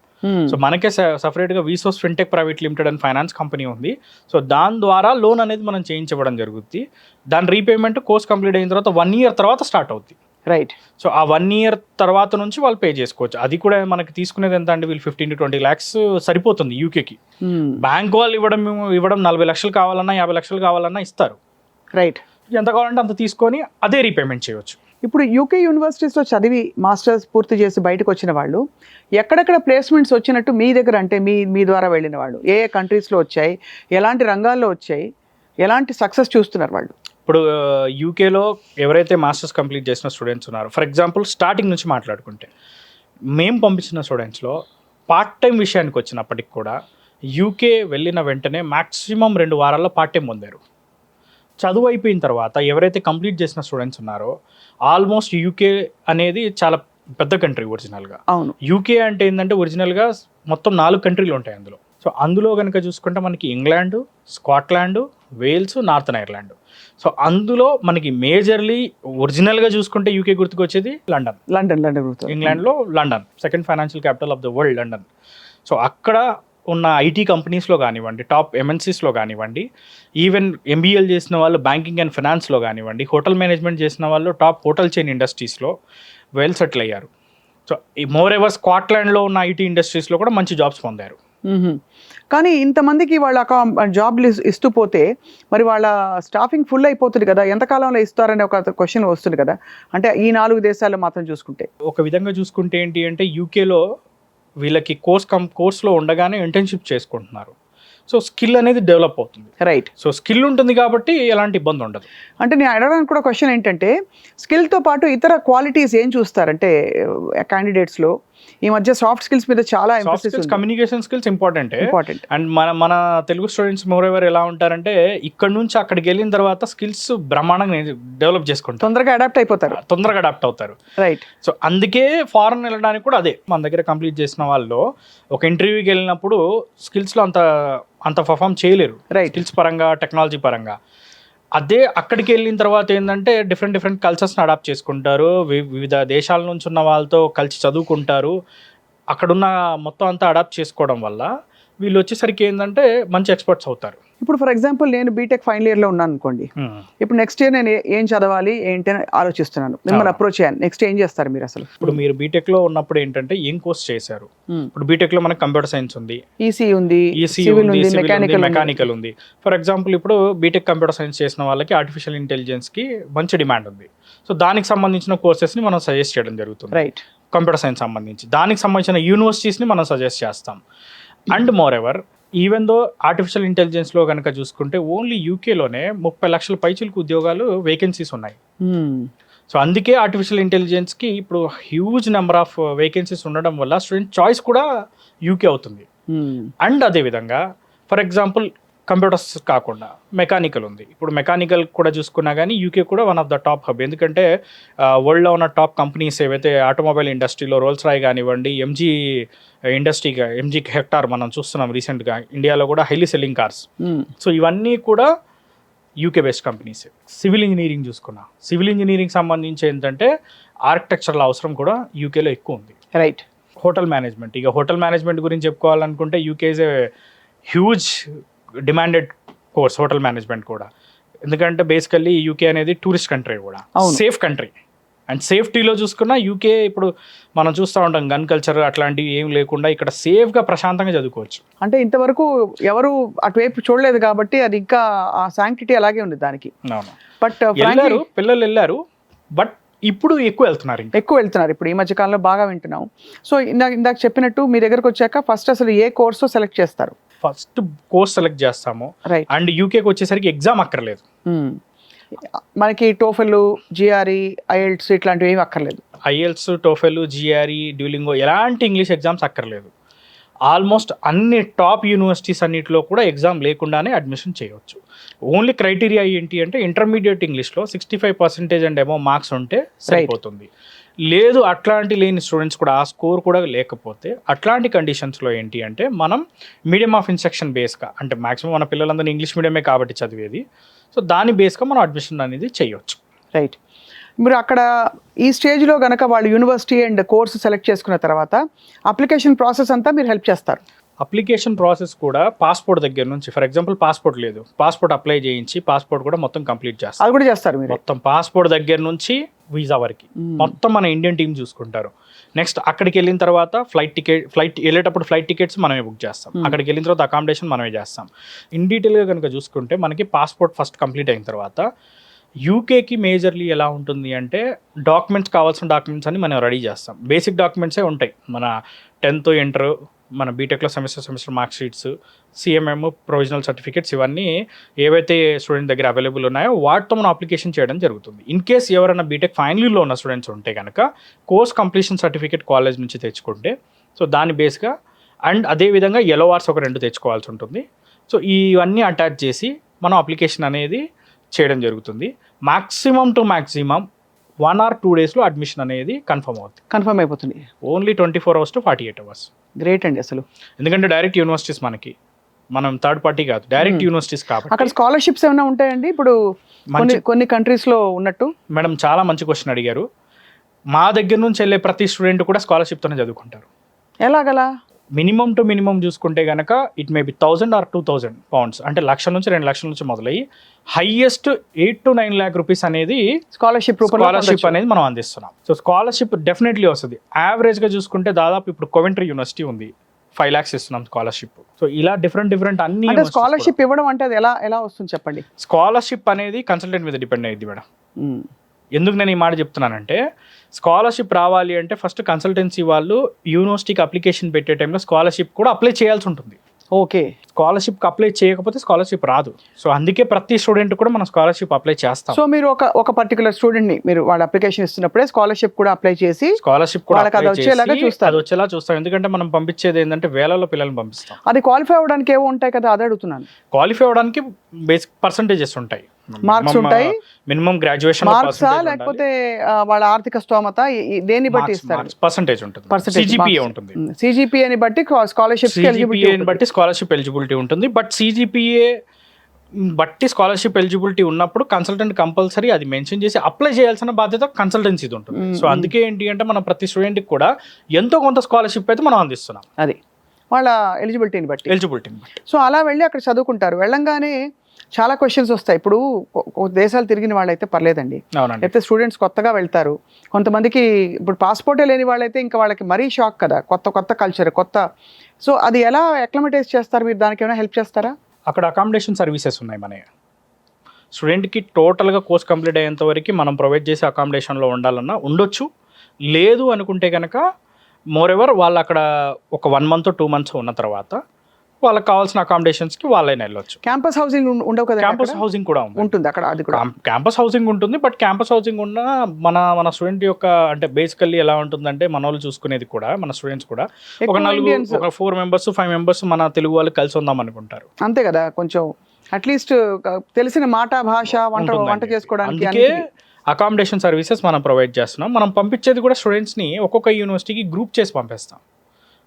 సో మనకే సపరేట్గా వీసోస్ ఫిన్టెక్ ప్రైవేట్ లిమిటెడ్ అని ఫైనాన్స్ కంపెనీ ఉంది. సో దాని ద్వారా లోన్ అనేది మనం చేయించబడడం జరుగుద్ది. దాని రీపేమెంట్ కోర్స్ కంప్లీట్ అయిన తర్వాత 1 year తర్వాత స్టార్ట్ అవుద్ది. రైట్. సో ఆ 1 year తర్వాత నుంచి వాళ్ళు పే చేసుకోవచ్చు. అది కూడా మనకి తీసుకునేది ఎంత అంటే వీళ్ళు 15 to 20 lakhs సరిపోతుంది యూకేకి. బ్యాంక్ వాళ్ళు ఇవ్వడం 40 లక్షలు కావాలన్నా 50 లక్షలు కావాలన్నా ఇస్తారు. రైట్. ఎంత కావాలంటే అంత తీసుకొని అదే రీపేమెంట్ చేయవచ్చు. ఇప్పుడు యూకే యూనివర్సిటీస్లో చదివి మాస్టర్స్ పూర్తి చేసి బయటకు వచ్చిన వాళ్ళు ఎక్కడెక్కడ ప్లేస్మెంట్స్ వచ్చినట్టు మీ దగ్గర, అంటే మీ ద్వారా వెళ్ళిన వాళ్ళు ఏ కంట్రీస్లో వచ్చాయి, ఎలాంటి రంగాల్లో వచ్చాయి, ఎలాంటి సక్సెస్ చూస్తున్నారు వాళ్ళు? ఇప్పుడు యూకేలో ఎవరైతే మాస్టర్స్ కంప్లీట్ చేసిన స్టూడెంట్స్ ఉన్నారో, ఫర్ ఎగ్జాంపుల్ స్టార్టింగ్ నుంచి మాట్లాడుకుంటే మేము పంపించిన స్టూడెంట్స్లో పార్ట్ టైం విషయానికి వచ్చినప్పటికి కూడా యూకే వెళ్ళిన వెంటనే మ్యాక్సిమం 2 వారాల్లో పార్ట్ టైం పొందారు. చదువు అయిపోయిన తర్వాత ఎవరైతే కంప్లీట్ చేసిన స్టూడెంట్స్ ఉన్నారో ఆల్మోస్ట్ యూకే అనేది చాలా పెద్ద కంట్రీ ఒరిజినల్గా. అవును. యూకే అంటే ఏంటంటే ఒరిజినల్గా మొత్తం 4 కంట్రీలు ఉంటాయి అందులో. సో అందులో కనుక చూసుకుంటే మనకి England, Scotland, Wales, northern Ireland. So అందులో మనకి మేజర్లీ ఒరిజినల్గా చూసుకుంటే యూకే గుర్తుకొచ్చేది లండన్. ఇంగ్లాండ్లో London, second financial capital of the world London. So అక్కడ ఉన్న ఐటీ కంపెనీస్లో కానివ్వండి, టాప్ ఎంఎన్సీస్లో కానివ్వండి, ఈవెన్ ఎంబీఏలు చేసిన వాళ్ళు బ్యాంకింగ్ అండ్ ఫినాన్స్లో కానివ్వండి, హోటల్ మేనేజ్మెంట్ చేసిన వాళ్ళు టాప్ హోటల్ చైన్ ఇండస్ట్రీస్లో వెల్ సెటిల్ అయ్యారు. సో ఈ మోర్ ఎవర్ స్కాట్లాండ్లో ఉన్న ఐటీ ఇండస్ట్రీస్లో కూడా మంచి జాబ్స్ పొందారు. కానీ ఇంతమందికి వాళ్ళ జాబ్లు ఇస్తూ పోతే మరి వాళ్ళ స్టాఫింగ్ ఫుల్ అయిపోతుంది కదా, ఎంతకాలంలో ఇస్తారనే ఒక క్వశ్చన్ వస్తుంది కదా. అంటే ఈ 4 దేశాల్లో మాత్రం చూసుకుంటే, ఒక విధంగా చూసుకుంటే ఏంటి అంటే యూకేలో వీళ్ళకి కోర్స్లో ఉండగానే ఇంటర్న్షిప్ చేసుకుంటున్నారు. సో స్కిల్ అనేది డెవలప్ అవుతుంది. రైట్. సో స్కిల్ ఉంటుంది కాబట్టి ఎలాంటి ఇబ్బంది ఉండదు. అంటే నేను అడగడానికి కూడా క్వశ్చన్ ఏంటంటే స్కిల్తో పాటు ఇతర క్వాలిటీస్ ఏం చూస్తారంటే క్యాండిడేట్స్లో ఈ మధ్య సాఫ్ట్ స్కిల్స్ మీద చాలా కమ్యూనికేషన్ స్కిల్స్ ఇంపార్టెంట్. అండ్ మన తెలుగు స్టూడెంట్స్ మోర్ ఎవర్ ఎలా ఉంటారంటే ఇక్కడ నుంచి అక్కడికి వెళ్ళిన తర్వాత స్కిల్స్ బ్రహ్మాండంగా డెవలప్ చేసుకుంటారు, తొందరగా అడాప్ట్ అవుతారు. రైట్. సో అందుకే ఫారెన్ వెళ్ళడానికి కూడా అదే మన దగ్గర కంప్లీట్ చేసిన వాళ్ళు ఒక ఇంటర్వ్యూకి వెళ్ళినప్పుడు స్కిల్స్లో అంత పర్ఫామ్ చేయలేరు, స్కిల్స్ పరంగా, టెక్నాలజీ పరంగా. అదే అక్కడికి వెళ్ళిన తర్వాత ఏంటంటే డిఫరెంట్ కల్చర్స్ని అడాప్ట్ చేసుకుంటారు, వివిధ దేశాల నుంచి ఉన్న వాళ్ళతో కలిసి చదువుకుంటారు. అక్కడున్న మొత్తం అంతా అడాప్ట్ చేసుకోవడం వల్ల వీళ్ళు వచ్చేసరికి ఏంటంటే మంచి ఎక్స్పర్ట్స్ అవుతారు. ఇప్పుడు ఫర్ ఎగ్జాంపుల్ నేను బీటెక్ ఫైనల్ ఇయర్లో ఉన్నాను అనుకోండి. ఇప్పుడు నెక్స్ట్ ఇయర్ నేను ఏం చదవాలి ఏంటి అని ఆలోచిస్తున్నాను, మిమ్మల్ని అప్రోచ్ చేయాలి. నెక్స్ట్ ఏం చేస్తారు మీరు అసలు? ఇప్పుడు మీరు బీటెక్లో ఉన్నప్పుడు ఏంటంటే ఏం కోర్స్ చేశారు? ఇప్పుడు బీటెక్లో మనకి కంప్యూటర్ సైన్స్ ఉంది, ఈసీ ఉంది, మెకానికల్ ఉంది. ఫర్ ఎగ్జాంపుల్ ఇప్పుడు బీటెక్ కంప్యూటర్ సైన్స్ చేసిన వాళ్ళకి ఆర్టిఫిషియల్ ఇంటెలిజెన్స్కి మంచి డిమాండ్ ఉంది. సో దానికి సంబంధించిన కోర్సెస్ని మనం సజెస్ట్ చేయడం జరుగుతుంది. రైట్. కంప్యూటర్ సైన్స్ సంబంధించి దానికి సంబంధించిన యూనివర్సిటీస్ని మనం సజెస్ట్ చేస్తాం. And moreover even though artificial ఇంటెలిజెన్స్లో కనుక చూసుకుంటే ఓన్లీ యూకేలోనే 30 లక్షల పైచిలకు ఉద్యోగాలు వేకెన్సీస్ ఉన్నాయి. సో అందుకే ఆర్టిఫిషియల్ ఇంటెలిజెన్స్కి ఇప్పుడు హ్యూజ్ నెంబర్ ఆఫ్ వేకెన్సీస్ ఉండడం వల్ల స్టూడెంట్ చాయిస్ కూడా యూకే అవుతుంది. అండ్ అదేవిధంగా ఫర్ ఎగ్జాంపుల్ కంప్యూటర్స్ కాకుండా మెకానికల్ ఉంది. ఇప్పుడు మెకానికల్ కూడా చూసుకున్నా కానీ యూకే కూడా one of the top hub. ఎందుకంటే వరల్డ్లో ఉన్న టాప్ కంపెనీస్ ఏవైతే ఆటోమొబైల్ ఇండస్ట్రీలో రోల్స్ రాయ్ కానివ్వండి, ఎంజీ హెక్టార్ మనం చూస్తున్నాం రీసెంట్గా, ఇండియాలో కూడా హైలీ సెల్లింగ్ కార్స్. సో ఇవన్నీ కూడా UK based companies. Civil engineering చూసుకున్నా, సివిల్ ఇంజనీరింగ్ సంబంధించి ఏంటంటే ఆర్కిటెక్చరల్ అవసరం కూడా యూకేలో ఎక్కువ ఉంది. రైట్. హోటల్ మేనేజ్మెంట్, ఇక హోటల్ మేనేజ్మెంట్ గురించి చెప్పుకోవాలనుకుంటే UK is a huge demanded course hotel management కూడా. ఎందుకంటే బేసికల్లీ యూకే అనేది టూరిస్ట్ కంట్రీ కూడా, సేఫ్ కంట్రీ. అండ్ సేఫ్టీలో చూసుకున్నా యూకే ఇప్పుడు మనం చూస్తూ ఉంటాం గన్ కల్చర్ అట్లాంటివి ఏం లేకుండా ఇక్కడ సేఫ్గా ప్రశాంతంగా చదువుకోవచ్చు. అంటే ఇంతవరకు ఎవరు అటువైపు చూడలేదు కాబట్టి అది ఇంకా ఆ శాంక్టిటీ అలాగే ఉంది దానికి. అవును, బట్ పిల్లలు వెళ్ళారు, బట్ ఇప్పుడు ఎక్కువ వెళ్తున్నారు. ఇప్పుడు ఈ మధ్య కాలంలో బాగా వింటున్నాం. సో ఇందాక చెప్పినట్టు మీ దగ్గరకు వచ్చాక ఫస్ట్ అసలు ఏ కోర్సు సెలెక్ట్ చేస్తారు? ఫస్ట్ కోర్స్ సెలెక్ట్ చేస్తాము. రైట్. అండ్ యూకేకి వచ్చేసరికి ఎగ్జామ్ అక్కర్లేదు. మనకి టోఫెల్, జిఆర్ఈ, ఐఎల్ట్స్ ఇట్లాంటివి ఏమి అక్కర్లేదు. ఐఎల్ట్స్, టోఫెల్, జిఆర్ఈ, డ్యూలింగో ఎలాంటి ఇంగ్లీష్ ఎగ్జామ్స్ అక్కర్లేదు. ఆల్మోస్ట్ అన్ని టాప్ యూనివర్సిటీస్ అన్నిటిలో కూడా ఎగ్జామ్ లేకుండానే అడ్మిషన్ చేయవచ్చు. ఓన్లీ క్రైటీరియా ఏంటి అంటే ఇంటర్మీడియట్ ఇంగ్లీష్లో 65% అండ్ అబవ్ మార్క్స్ ఉంటే సరిపోతుంది. లేదు అట్లాంటి లేని స్టూడెంట్స్ కూడా, ఆ స్కోర్ కూడా లేకపోతే అట్లాంటి కండిషన్స్లో ఏంటి అంటే మనం మీడియం ఆఫ్ ఇన్స్ట్రక్షన్ బేస్గా, అంటే మాక్సిమం మన పిల్లలందరూ ఇంగ్లీష్ మీడియమే కాబట్టి చదివేది, సో దాని బేస్గా మనం అడ్మిషన్ అనేది చేయవచ్చు. రైట్. మీరు అక్కడ ఈ స్టేజ్లో కనుక వాళ్ళు యూనివర్సిటీ అండ్ కోర్సు సెలెక్ట్ చేసుకున్న తర్వాత అప్లికేషన్ ప్రాసెస్ అంతా మీరు హెల్ప్ చేస్తారు. అప్లికేషన్ ప్రాసెస్ కూడా పాస్పోర్ట్ దగ్గర నుంచి, ఫర్ ఎగ్జాంపుల్ పాస్పోర్ట్ లేదు, పాస్పోర్ట్ అప్లై చేయించి పాస్పోర్ట్ కూడా మొత్తం కంప్లీట్ చేస్తారు. అది కూడా చేస్తారు మీరు? మొత్తం పాస్పోర్ట్ దగ్గర నుంచి వీసా వరకు మొత్తం మన ఇండియన్ టీం చూసుకుంటారు. నెక్స్ట్ అక్కడికి వెళ్ళిన తర్వాత ఫ్లైట్ వెళ్ళేటప్పుడు ఫ్లైట్ టికెట్స్ మనమే బుక్ చేస్తాం. అక్కడికి వెళ్ళిన తర్వాత అకామిడేషన్ మనమే చేస్తాం. ఇన్ డీటెయిల్గా కనుక చూసుకుంటే మనకి పాస్పోర్ట్ ఫస్ట్ కంప్లీట్ అయిన తర్వాత యూకేకి మేజర్లీ ఎలా ఉంటుంది అంటే డాక్యుమెంట్స్, కావాల్సిన డాక్యుమెంట్స్ అన్ని మనం రెడీ చేస్తాం. బేసిక్ డాక్యుమెంట్సే ఉంటాయి. మన 10th ఇంటర్, మన బీటెక్లో semester mark sheets, CMM, provisional certificates, ఇవన్నీ ఏవైతే స్టూడెంట్ దగ్గర అవైలబుల్ ఉన్నాయో వాటితో మనం అప్లికేషన్ చేయడం జరుగుతుంది. ఇన్ కేస్ ఎవరైనా బీటెక్ ఫైనల్ ఇయర్లో ఉన్న స్టూడెంట్స్ ఉంటే కనుక కోర్స్ కంప్లీషన్ సర్టిఫికేట్ కాలేజ్ నుంచి తెచ్చుకుంటే, సో దాని బేస్గా, అండ్ అదేవిధంగా ఎల్ఓఆర్స్ ఒక 2 తెచ్చుకోవాల్సి ఉంటుంది. సో ఇవన్నీ అటాచ్ చేసి మనం అప్లికేషన్ అనేది చేయడం జరుగుతుంది. మాక్సిమం 1 or 2 డేస్లో అడ్మిషన్ అనేది కన్ఫర్మ్ అయిపోతుంది. Only 24 hours to 48 hours. Great అండి అసలు. ఎందుకంటే డైరెక్ట్ యూనివర్సిటీస్, మనం థర్డ్ పార్టీ కాదు, డైరెక్ట్ యూనివర్సిటీస్ కాబట్టి. అక్కడ స్కాలర్షిప్స్ ఏమైనా ఉంటాయండి ఇప్పుడు కొన్ని కంట్రీస్లో ఉన్నట్టు? మేడం చాలా మంచి క్వశ్చన్ అడిగారు. మా దగ్గర నుంచి వెళ్ళే ప్రతి స్టూడెంట్ కూడా స్కాలర్షిప్తోనే చదువుకుంటారు. ఎలాగలా? మినిమం చూసుకుంటే కనుక it may be 1000 or 2000 pounds, అంటే 1,00,000 నుంచి 2,00,000 నుంచి మొదలయ్యి హైయెస్ట్ 8 to 9 lakh rupees అనేది స్కాలర్షిప్ అనేది మనం అందిస్తున్నాం. సో స్కాలర్షిప్ డెఫినెట్లీ వస్తుంది. యావరేజ్గా చూసుకుంటే దాదాపు ఇప్పుడు కోవెంట్రీ యూనివర్సిటీ ఉంది, 5 lakhs ఇస్తున్నాం స్కాలర్షిప్. సో ఇలా డిఫరెంట్ అన్ని. అంటే స్కాలర్షిప్ ఇవ్వడం అంటే అది ఎలా వస్తుంది చెప్పండి? స్కాలర్షిప్ అనేది కన్సల్టెంట్ మీద డిపెండ్ అయ్యింది మేడం. ఎందుకు నేను ఈ మాట చెప్తున్నానంటే, స్కాలర్షిప్ రావాలి అంటే ఫస్ట్ కన్సల్టెన్సీ వాళ్ళు యూనివర్సిటీకి అప్లికేషన్ పెట్టే టైంలో స్కాలర్షిప్ కూడా అప్లై చేయాల్సి ఉంటుంది. ఓకే. స్కాలర్షిప్కి అప్లై చేయకపోతే స్కాలర్షిప్ రాదు. సో అందుకే ప్రతి స్టూడెంట్ కూడా మనం స్కాలర్షిప్ అప్లై చేస్తాం. సో మీరు ఒక పర్టికులర్ స్టూడెంట్ని మీరు వాళ్ళ అప్లికేషన్ ఇస్తున్నప్పుడే స్కాలర్షిప్ కూడా అప్లై చేసి స్కాలర్షిప్ కూడా అది వచ్చేలా చూస్తాం. ఎందుకంటే మనం పంపించేది ఏంటంటే వేలలో పిల్లల్ని పంపిస్తాం. అది క్వాలిఫై అవ్వడానికి ఏవో ఉంటాయి కదా, అదే అడుగుతున్నాను. క్వాలిఫై అవ్వడానికి బేసిక్ పర్సంటేజెస్ ఉంటాయి, మార్క్స్ ఉంటాయి, మినిమం గ్రాడ్యుయేషన్ మార్క్స్, లేకపోతే వాళ్ళ ఆర్థిక స్తోమత, దేన్ని బట్టి ఇస్తారు? పర్సంటేజ్ ఉంటుంది, సిజిపిఏ ఉంటుంది. సిజిపిఏని బట్టి స్కాలర్షిప్ ఎలిజిబిలిటీ ఉంటుంది. బట్ సిజిపిఏ బట్టి స్కాలర్షిప్ ఎలిజిబిలిటీ ఉన్నప్పుడు కన్సల్టెంట్ కంపల్సరీ అది మెన్షన్ చేసి అప్లై చేయాల్సిన బాధ్యత కన్సల్టెన్సీది ఉంటుంది. సో అందుకే ఏంటి అంటే మనం ప్రతి స్టూడెంట్కి కూడా ఎంతో కొంత స్కాలర్షిప్ అయితే మనం అందిస్తున్నాం, అది వాళ్ళ ఎలిజిబిలిటీని బట్టి. సో అలా వెళ్ళి అక్కడ చదువుకుంటారు. వెళ్ళంగానే చాలా క్వశ్చన్స్ వస్తాయి. ఇప్పుడు దేశాలు తిరిగిన వాళ్ళైతే పర్లేదండి, అయితే స్టూడెంట్స్ కొత్తగా వెళ్తారు. కొంతమందికి ఇప్పుడు పాస్పోర్టే లేని వాళ్ళైతే ఇంకా వాళ్ళకి మరీ షాక్ కదా, కొత్త కల్చర్, కొత్త. సో అది ఎలా అక్లమటైజ్ చేస్తారు మీరు? దానికి ఏమైనా హెల్ప్ చేస్తారా? అక్కడ అకామిడేషన్ సర్వీసెస్ ఉన్నాయి మన స్టూడెంట్కి. టోటల్గా కోర్స్ కంప్లీట్ అయ్యేంత వరకు మనం ప్రొవైడ్ చేసే అకామిడేషన్లో ఉండాలన్నా ఉండొచ్చు. లేదు అనుకుంటే కనుక మోర్ ఎవర్ వాళ్ళు అక్కడ ఒక 1 month or 2 months ఉన్న తర్వాత వాళ్ళకి కావాల్సిన అకామిడేషన్స్కి వాళ్ళైనా వెళ్ళొచ్చు. క్యాంపస్ హౌసింగ్ ఉండవు కదా? క్యాంపస్ హౌసింగ్ కూడా ఉంటుంది అక్కడ, అది కూడా క్యాంపస్ హౌసింగ్ ఉంటుంది. బట్ క్యాంపస్ హౌసింగ్ ఉన్న మన స్టూడెంట్ యొక్క అంటే బేసికల్లీ ఎలా ఉంటుందంటే మన వాళ్ళు చూసుకునేది కూడా మన స్టూడెంట్స్ కూడా ఒక 4 మెంబర్స్ 5 మెంబర్స్ మన తెలుగు వాళ్ళు కలిసి ఉందాం అనుకుంటారు. అంతే కదా, కొంచెం అట్లీస్ట్ తెలిసిన మాట భాష వంట చేసుకోవడానికి. అందుకే అకామిడేషన్ సర్వీసెస్ మనం ప్రొవైడ్ చేస్తున్నాం. మనం పంపించేది కూడా స్టూడెంట్స్ని ఒక్కొక్క యూనివర్సిటీకి గ్రూప్ చేసి పంపిస్తాం.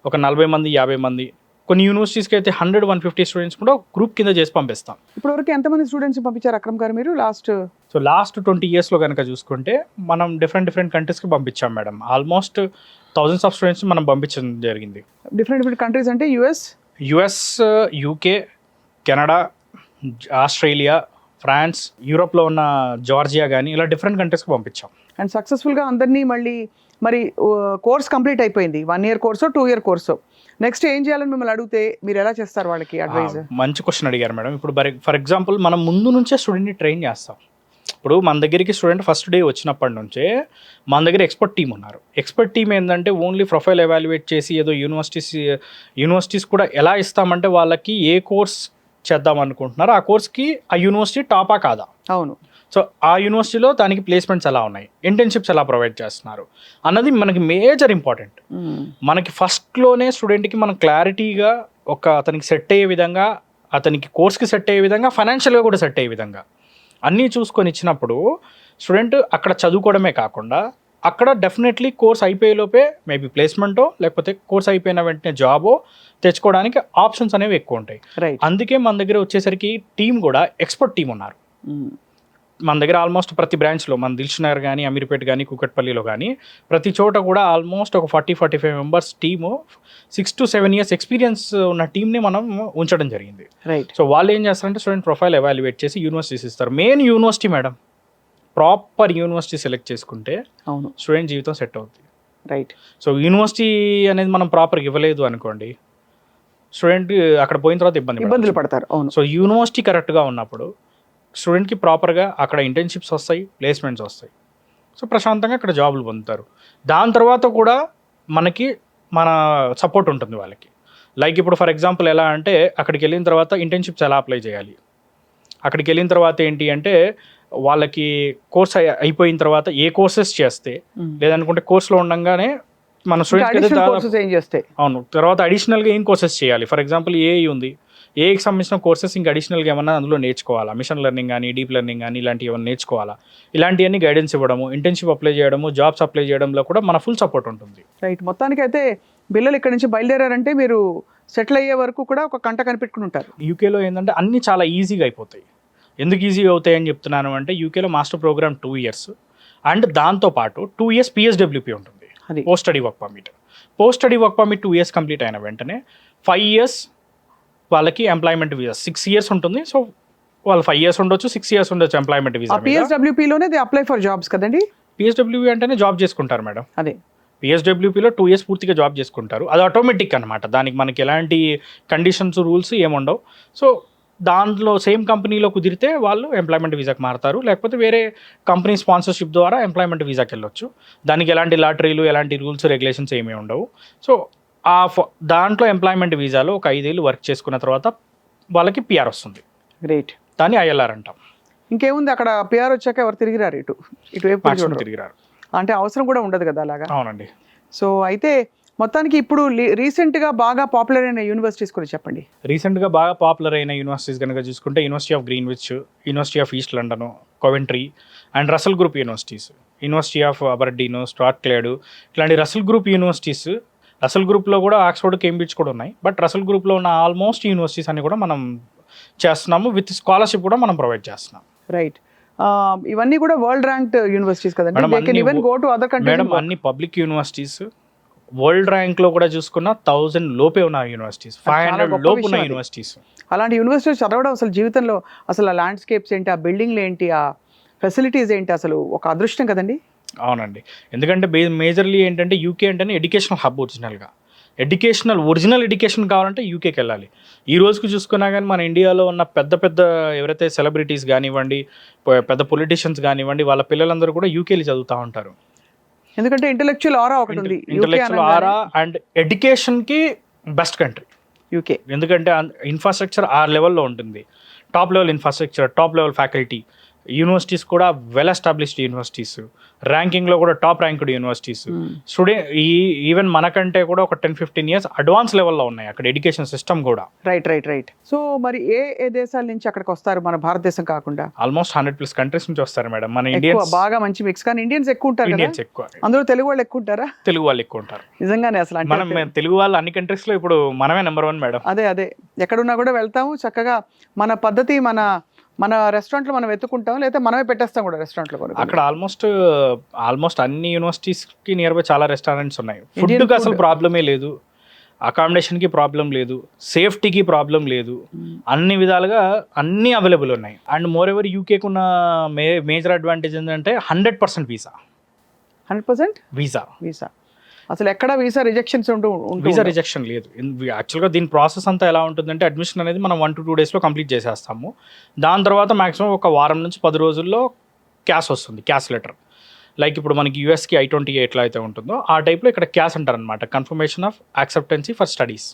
ఒక 40 మంది 50 మంది, కొన్ని యూనివర్సిటీస్కి అయితే 100-150 స్టూడెంట్స్ కూడా గ్రూప్ కింద చేసి పంపిస్తాం. ఇప్పటివరకు ఎంతమంది స్టూడెంట్స్ పంపించారు అక్రమ్ గారు మీరు లాస్ట్ 20 yearsలో కనుక చూసుకుంటే మనం డిఫరెంట్ కంట్రీస్కి పంపించాం madam. Almost thousands of students మనం పంపించడం జరిగింది. డిఫరెంట్ కంట్రీస్ అంటే US, UK, Canada, Australia, France, యూరోప్లో ఉన్న జార్జియా కానీ ఇలా డిఫరెంట్ కంట్రీస్కి పంపించాం. అండ్ సక్సెస్ఫుల్గా అందరినీ మరి కోర్స్ కంప్లీట్ అయిపోయింది. 1 year Corso 2 year Corso. Next ఏం చేయాలని మిమ్మల్ని అడిగితే మీరు ఎలా చేస్తారు వాళ్ళకి అడ్వైజ్? మంచి క్వశ్చన్ అడిగారు మేడం. ఇప్పుడు ఫర్ ఎగ్జాంపుల్ మనం ముందు నుంచే స్టూడెంట్ని ట్రైన్ చేస్తాం. ఇప్పుడు మన దగ్గరికి స్టూడెంట్ ఫస్ట్ డే వచ్చినప్పటి నుంచే మన దగ్గర ఎక్స్పర్ట్ టీమ్ ఉన్నారు. ఎక్స్పర్ట్ టీమ్ ఏంటంటే ఓన్లీ ప్రొఫైల్ ఎవాల్యుయేట్ చేసి ఏదో యూనివర్సిటీస్ కూడా ఎలా ఇస్తామంటే వాళ్ళకి ఏ కోర్స్ చేద్దాం అనుకుంటున్నారు ఆ కోర్స్కి ఆ యూనివర్సిటీ టాపా కాదా, అవును, సో ఆ యూనివర్సిటీలో దానికి ప్లేస్మెంట్స్ ఎలా ఉన్నాయి, ఇంటర్న్షిప్స్ ఎలా ప్రొవైడ్ చేస్తున్నారు అన్నది మనకి మేజర్ ఇంపార్టెంట్. మనకి ఫస్ట్లోనే స్టూడెంట్కి మనం క్లారిటీగా అతనికి సెట్ అయ్యే విధంగా, అతనికి కోర్స్కి సెట్ అయ్యే విధంగా, ఫైనాన్షియల్గా కూడా సెట్ అయ్యే విధంగా అన్నీ చూసుకొని ఇచ్చినప్పుడు స్టూడెంట్ అక్కడ చదువుకోవడమే కాకుండా అక్కడ డెఫినెట్లీ కోర్స్ అయిపోయేలోపే మేబీ ప్లేస్మెంటో లేకపోతే కోర్స్ అయిపోయిన వెంటనే జాబో తెచ్చుకోవడానికి ఆప్షన్స్ అనేవి ఎక్కువ ఉంటాయి. అందుకే మన దగ్గర వచ్చేసరికి టీం కూడా ఎక్స్పర్ట్ టీం ఉన్నారు. మన దగ్గర ఆల్మోస్ట్ ప్రతి బ్రాంచ్లో మన దిల్సుఖ్నగర్ కానీ, అమీర్పేట్ కానీ, కూకట్పల్లిలో కానీ ప్రతి చోట కూడా ఆల్మోస్ట్ ఒక 40-45 members team 6 to 7 years experience ఉన్న టీంని మనం ఉంచడం జరిగింది. సో వాళ్ళు ఏం చేస్తారంటే స్టూడెంట్ ప్రొఫైల్ ఎవాల్యుయేట్ చేసి యూనివర్సిటీస్ ఇస్తారు. Main university madam, proper university select చేసుకుంటే అవును స్టూడెంట్ జీవితం సెట్ అవుతుంది. రైట్. సో యూనివర్సిటీ అనేది మనం ప్రాపర్గా ఇవ్వలేదు అనుకోండి, స్టూడెంట్ అక్కడ పోయిన తర్వాత ఇబ్బందులు పడతారు. అవును. సో యూనివర్సిటీ కరెక్ట్గా ఉన్నప్పుడు స్టూడెంట్కి ప్రాపర్గా అక్కడ ఇంటర్న్షిప్స్ వస్తాయి, ప్లేస్మెంట్స్ వస్తాయి. సో ప్రశాంతంగా అక్కడ జాబులు పొందుతారు. దాని తర్వాత కూడా మన సపోర్ట్ ఉంటుంది వాళ్ళకి. లైక్ ఇప్పుడు ఫర్ ఎగ్జాంపుల్ ఎలా అంటే అక్కడికి వెళ్ళిన తర్వాత ఇంటర్న్షిప్స్ ఎలా అప్లై చేయాలి, అక్కడికి వెళ్ళిన తర్వాత ఏంటి అంటే వాళ్ళకి కోర్స్ అయిపోయిన తర్వాత ఏ కోర్సెస్ చేస్తే, లేదనుకుంటే కోర్స్లో ఉండగానే మన స్టూడెంట్స్ అవును తర్వాత అడిషనల్గా ఏం కోర్సెస్ చేయాలి. ఫర్ ఎగ్జాంపుల్ ఏఐ ఉంది, ఏఐకి సంబంధించిన కోర్సెస్ ఇంకా అడిషనల్గా ఏమన్నా అందులో నేర్చుకోవాలా, మిషన్ లెర్నింగ్ కానీ, డీప్ లెర్నింగ్ కానీ ఇలాంటివి ఏమైనా నేర్చుకోవాలా, ఇలాంటివన్నీ గైడెన్స్ ఇవ్వడము, ఇంటర్న్షిప్ అప్లై చేయడము, జాబ్స్ అప్లై చేయడంలో కూడా మన ఫుల్ సపోర్ట్ ఉంటుంది. రైట్. మొత్తానికి అయితే పిల్లలు ఇక్కడ నుంచి బయలుదేరారంటే మీరు సెటిల్ అయ్యే వరకు కూడా ఒక కంట కనిపెట్టుకుని ఉంటారు. యూకేలో ఏంటంటే అన్నీ చాలా ఈజీగా అయిపోతాయి. ఎందుకు ఈజీగా అవుతాయి అని చెప్తున్నాను అంటే యూకేలో మాస్టర్ ప్రోగ్రామ్ 2 years అండ్ దాంతోపాటు 2 years PSWP ఉంటుంది, post study work permit. Post study work permit 2 years complete అయిన వెంటనే 5 years వాళ్ళకి ఎంప్లాయ్మెంట్ వీసా 6 years ఉంటుంది. సో వాళ్ళు 5 years ఉండొచ్చు, 6 years ఉండొచ్చు ఎంప్లాయ్మెంట్ వీసా. PSWPలోనే దే అప్లై ఫర్ జాబ్స్ కదండి. PSWP అంటేనే జాబ్ చేసుకుంటారు మేడం. అదే PSWPలో 2 years పూర్తిగా జాబ్ చేసుకుంటారు. అది ఆటోమేటిక్ అనమాట, దానికి మనకి ఎలాంటి కండిషన్స్ రూల్స్ ఏముండవు. సో దాంట్లో సేమ్ కంపెనీలో కుదిరితే వాళ్ళు ఎంప్లాయ్మెంట్ వీసాకి మారుతారు, లేకపోతే వేరే కంపెనీ స్పాన్సర్షిప్ ద్వారా ఎంప్లాయ్మెంట్ వీసాకి వెళ్ళొచ్చు. దానికి ఎలాంటి లాటరీలు, ఎలాంటి రూల్స్ రెగ్యులేషన్స్ ఏమీ ఉండవు. సో దాంట్లో ఎంప్లాయ్మెంట్ వీసాలో ఒక 5 years వర్క్ చేసుకున్న తర్వాత వాళ్ళకి PR వస్తుంది. గ్రేట్. దాన్ని ILR అంటాం. ఇంకేముంది అక్కడ PR వచ్చాక ఎవరు తిరిగిరారు ఇటువైపు తిరిగిరారు, అంటే అవసరం కూడా ఉండదు కదా అలాగా. అవునండి. సో అయితే మొత్తానికి ఇప్పుడు రీసెంట్గా బాగా పాపులర్ అయిన యూనివర్సిటీస్ గురించి చెప్పండి. రీసెంట్గా బాగా పాపులర్ అయిన యూనివర్సిటీస్ కనుక చూసుకుంటే University of Greenwich, University of East London, Coventry and Russell Group universities, University of Aberdeen, Strathclyde, ఇట్లాంటి రసల్ గ్రూప్ యూనివర్సిటీస్. రసల్ గ్రూప్లో కూడా ఆక్స్ఫర్డ్, కేంబ్రిడ్జ్ కూడా ఉన్నాయి. బట్ రసల్ గ్రూప్లో ఉన్న ఆల్మోస్ట్ యూనివర్సిటీస్ అన్ని కూడా మనం చేస్తున్నాము, విత్ స్కాలర్షిప్ కూడా మనం ప్రొవైడ్ చేస్తున్నాం. రైట్. ఇవన్నీ కూడా వరల్డ్ ర్యాంక్డ్ యూనివర్సిటీస్ కదండి. మేడం అన్ని పబ్లిక్ యూనివర్సిటీస్, వరల్డ్ ర్యాంక్లో కూడా చూసుకున్న 1000 లోపే ఉన్న యూనివర్సిటీస్, 500 లోపు ఉన్న యూనివర్సిటీస్. అలాంటి యూనివర్సిటీస్ చదవడం అసలు జీవితంలో అసలు ఆ ల్యాండ్స్కేప్స్ ఏంటి, ఆ బిల్డింగ్లు ఏంటి, ఆ ఫెసిలిటీస్ ఏంటి, అసలు ఒక అదృష్టం కదండి. అవునండి. ఎందుకంటే మేజర్లీ ఏంటంటే యూకే అంటేనే ఎడ్యుకేషనల్ హబ్. ఒరిజినల్ ఎడ్యుకేషన్ కావాలంటే యూకేకి వెళ్ళాలి. ఈ రోజుకి చూసుకున్నా కానీ మన ఇండియాలో ఉన్న పెద్ద ఎవరైతే సెలబ్రిటీస్ కానివ్వండి, పెద్ద పొలిటీషియన్స్ కానివ్వండి, వాళ్ళ పిల్లలందరూ కూడా యూకేలో చదువుతూ ఉంటారు. ఎందుకంటే ఇంటెలెక్చువల్ ఆరా ఒకటి ఉంది. ఇంటెలెక్చువల్ ఆరా అండ్ ఎడ్యుకేషన్కి బెస్ట్ కంట్రీ యూకే. ఎందుకంటే ఇన్ఫ్రాస్ట్రక్చర్ ఆ లెవెల్లో ఉంటుంది, top level infrastructure, top level faculty, universities కూడా వెల్ ఎస్టాబ్లిష్డ్ యూనివర్సిటీస్, ర్యాంకింగ్లో కూడా టాప్ ర్యాంక్డ్ యూనివర్సిటీస్. ఈవెన్ మనకంటే కూడా ఒక 10-15 years అడ్వాన్స్ లెవెల్లో ఉన్నాయి అక్కడ ఎడ్యుకేషన్ సిస్టమ్ కూడా. రైట్. సో మరి ఏ దేశాల నుంచి అక్కడికి వస్తారు మన భారతదేశం కాకుండా? ఆల్మోస్ట్ 100+ కంట్రీస్ నుంచి వస్తారు మేడం. మన ఎక్కువ, ఇండియన్స్ బాగా మంచి మిక్స్. కానీ ఇండియన్స్ ఎక్కువ ఉంటారు కదా, ఇండియన్స్ ఎక్కువ, అందులో తెలుగు వాళ్ళు ఎక్కువ ఉంటారా? తెలుగు వాళ్ళు ఎక్కువ ఉంటారు నిజంగానే. అసలు మనం తెలుగు వాళ్ళు అన్ని కంట్రీస్ లో ఇప్పుడు మనమే నెంబర్ 1 మేడం. అదే ఎక్కడున్నా కూడా వెళ్తాము చక్కగా. మన పద్ధతి, మన రెస్టారెంట్లో మనం వెతుకుంటాం, లేదా మనమే పెట్టేస్తాం కూడా రెస్టారెంట్లో కూడా. అక్కడ ఆల్మోస్ట్ అన్ని యూనివర్సిటీస్ కి నియర్ బై చాలా రెస్టారెంట్స్ ఉన్నాయి. ఫుడ్కి అసలు ప్రాబ్లమే లేదు, అకామిడేషన్కి ప్రాబ్లం లేదు, సేఫ్టీకి ప్రాబ్లం లేదు, అన్ని విధాలుగా అన్ని అవైలబుల్ ఉన్నాయి. అండ్ మోర్ ఎవర్ యూకేకి ఉన్న మేజర్ అడ్వాంటేజ్ ఏంటంటే 100% వీసా. 100% వీసా. అసలు ఎక్కడ వీసా రిజెక్షన్స్ వీసా రిజెక్షన్ లేదు. యాక్చువల్గా దీని ప్రాసెస్ అంతా ఎలా ఉంటుందంటే, అడ్మిషన్ అనేది మనం 1-2 daysలో కంప్లీట్ చేసేస్తాము. దాని తర్వాత మాక్సిమం ఒక వారం నుంచి 10 రోజుల్లో క్యాష్ వస్తుంది, క్యాష్ లెటర్. లైక్ ఇప్పుడు మనకి యూఎస్కి I-20 ఎట్లా అయితే ఉంటుందో ఆ టైప్లో ఇక్కడ క్యాష్ అంటారు అనమాట, confirmation of acceptancy for studies.